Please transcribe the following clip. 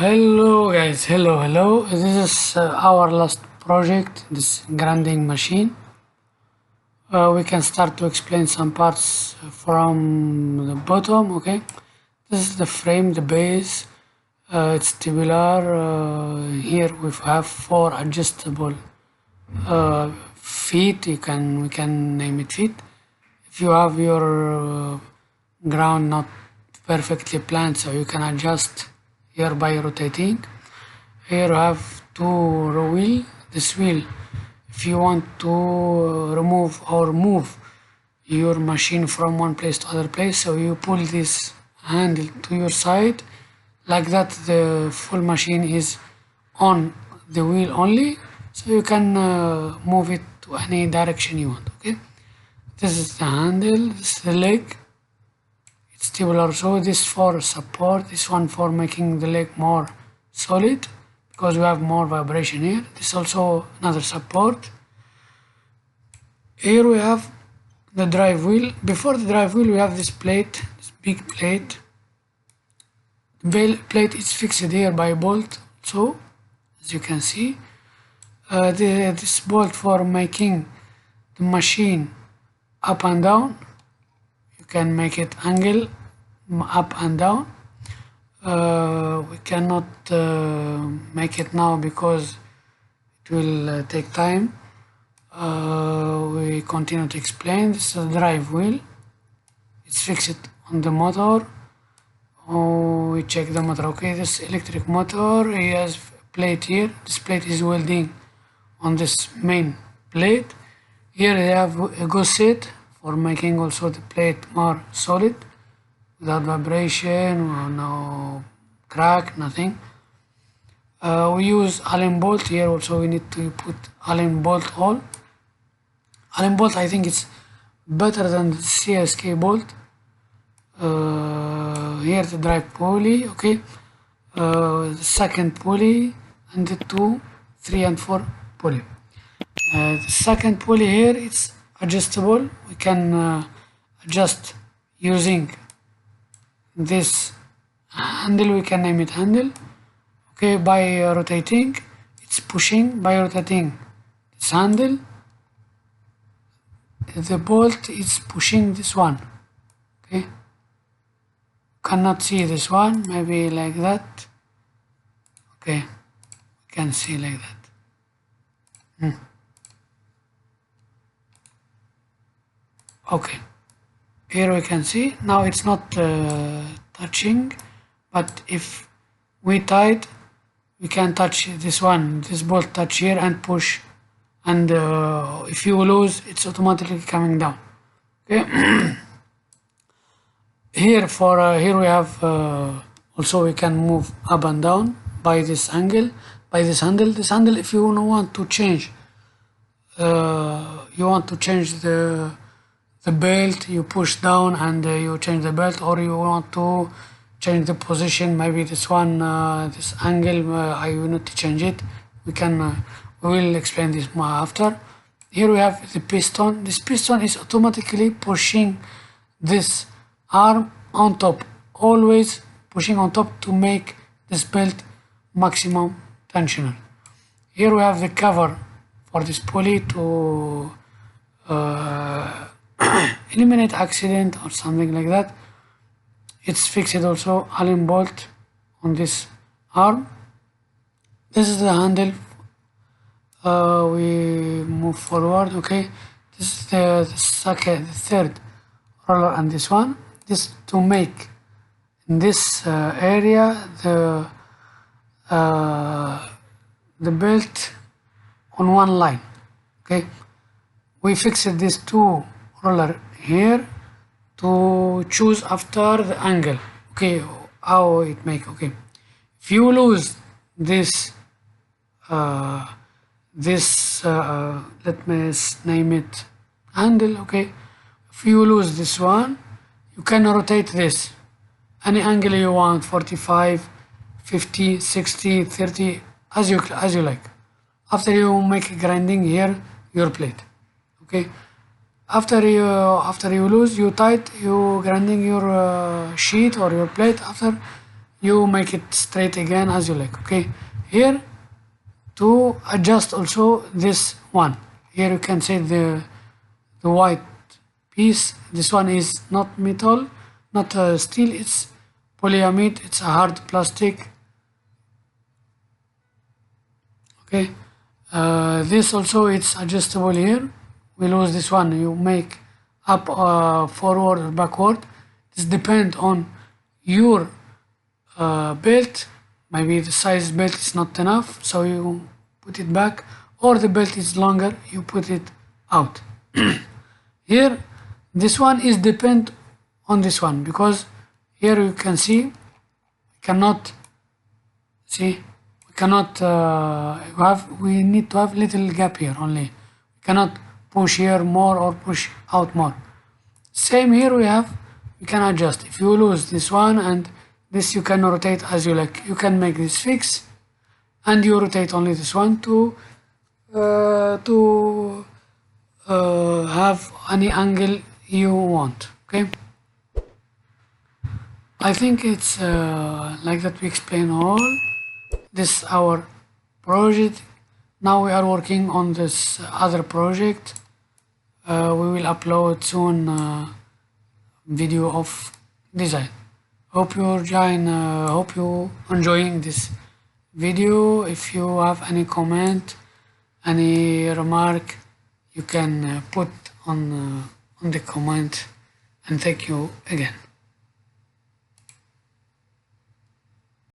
Hello guys, hello. This is our last project, this grinding machine. We can start to explain some parts from the bottom, okay? This is the frame, the base, it's tubular. Here we have 4 adjustable feet, we can name it feet. If you have your ground not perfectly planned, so you can adjust here by rotating. Here you have 2 wheel. This wheel, if you want to remove or move your machine from one place to other place, so you pull this handle to your side like that, the full machine is on the wheel only, so you can move it to any direction you want. Okay, this is the handle, this is the leg, it's tubular, so this for support, this one for making the leg more solid because we have more vibration here. This also another support. Here we have the drive wheel. Before the drive wheel we have this plate, this big plate. The plate is fixed here by a bolt, so as you can see, this bolt for making the machine up and down. You can make it angle up and down. We cannot make it now because it will take time. We continue to explain. This is a drive wheel. It's fixed on the motor. We check the motor. Okay, this electric motor, he has a plate here. This plate is welding on this main plate. Here they have a gusset for making also the plate more solid without vibration or no crack, nothing. We use Allen bolt here. Also we need to put Allen bolt hole. Allen bolt, I think it's better than the CSK bolt. Here the drive pulley, okay, the second pulley, and the 2, 3 and 4 pulley. The second pulley here, it's adjustable. We can adjust using this handle. We can name it handle, okay, by rotating. It's pushing. By rotating this handle, the bolt is pushing this one, okay. Cannot see this one, maybe like that. Okay, we can see like that. Okay, here we can see now it's not touching, but if we tight, we can touch this one, this bolt touch here and push, and if you lose, it's automatically coming down. Okay. Here we have also we can move up and down by this angle, by this handle. This handle, if you want to change, the belt, you push down and you change the belt, or you want to change the position, maybe this one, this angle, I will not change it. We can, we will explain this more after. Here we have the piston. This piston is automatically pushing this arm on top, always pushing on top to make this belt maximum tensional. Here we have the cover for this pulley to eliminate accident or something like that. It's fixed also, Allen bolt on this arm. This is the handle. We move forward. Okay, this is the third roller, and this one. This to make in this area the belt on one line. Okay, we fixed these 2 roller here to choose after the angle. Okay, how it make. Okay, if you lose this let me name it handle. Okay, if you lose this one, you can rotate this any angle you want, 45, 50, 60, 30, as you like. After you make grinding here your plate. Okay, after you lose, you tight, you grinding your sheet or your plate. After you make it straight again as you like. Okay, here to adjust also this one, here you can say the white piece, this one is not metal, not steel, it's polyamide, it's a hard plastic. Okay, this also it's adjustable here. We lose this one, you make up, forward or backward. This depends on your belt. Maybe the size belt is not enough, so you put it back, or the belt is longer, you put it out. Here this one is depend on this one, because here you can see we cannot see, we cannot we need to have little gap here only, we cannot push here more or push out more. Same here, we can adjust. If you lose this one and this, you can rotate as you like. You can make this fixed and you rotate only this one to have any angle you want. Okay, I think it's like that we explain all this our project. Now we are working on this other project. We will upload soon video of design. Hope you enjoying this video. If you have any comment, any remark, you can put on the comment, and thank you again.